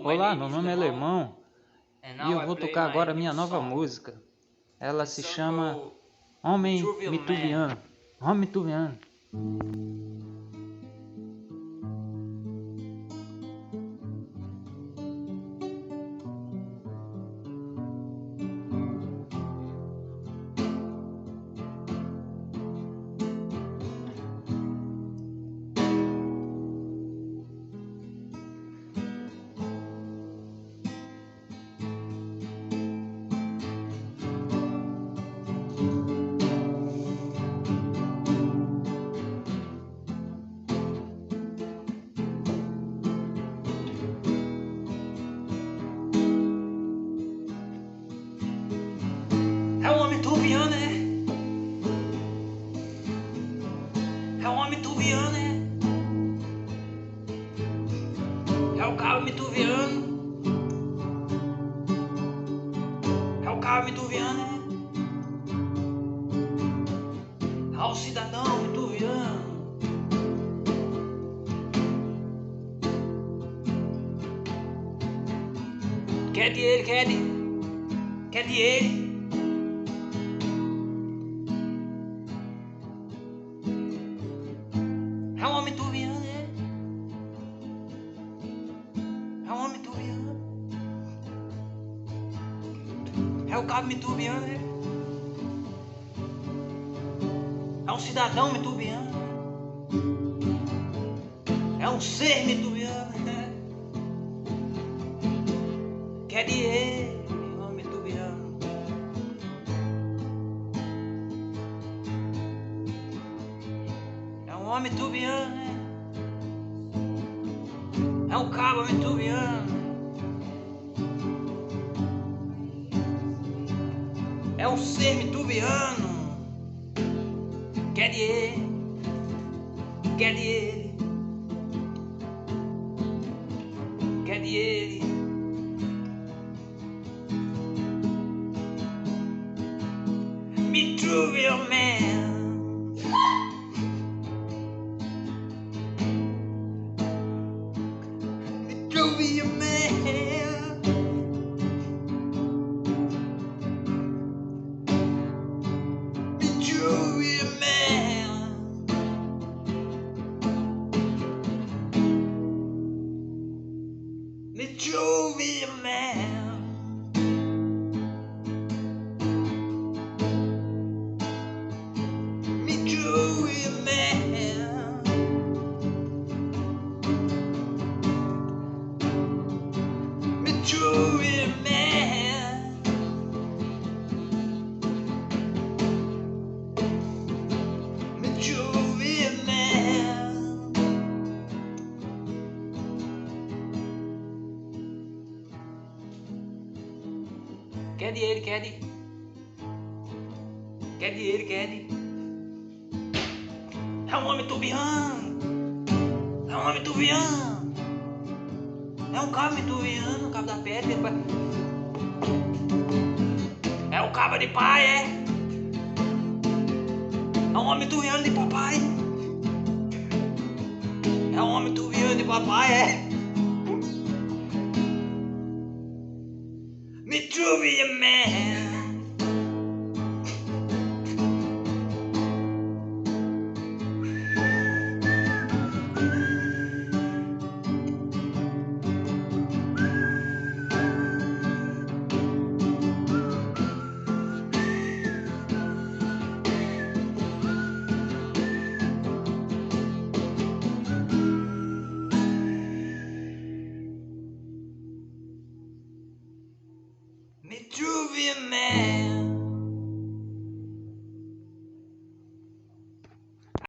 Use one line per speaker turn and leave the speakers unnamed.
Olá, meu nome é Lemão e eu vou tocar agora minha nova música. Ela se chama Homem Mitruvian. Homem Mitruvian.
É um homem mitruviano, né? É um homem mitruviano, né? É o cara mitruviano. É o cara mitruviano, né? É o cidadão mitruviano. Quer de ele, quer de ele. É um homem mitruviano, né? É um homem mitruviano. É o cabo mitruviano, né? É um cidadão mitruviano. É um ser mitruviano, né? Quer de ele, homem mitruviano. É um homem mitruviano, né? É um cabo mitruviano. É um ser mitruviano. Quer de ele, quer de ele, quer de ele. Mitruvian man. Mitruvian man. Mitruvian man. Mitruvian man. Mitruvian man. Mitruvian man. Mitruvian man. Quer de ele, quer de ele, quer de. É um homem mitruviano. É um homem mitruviano. É um cabo mitruviano, o cabo da pedra. É o cabo de pai, é. É um homem mitruviano de papai. É um homem mitruviano de papai, é. Mitruvian man. Mitruvian man.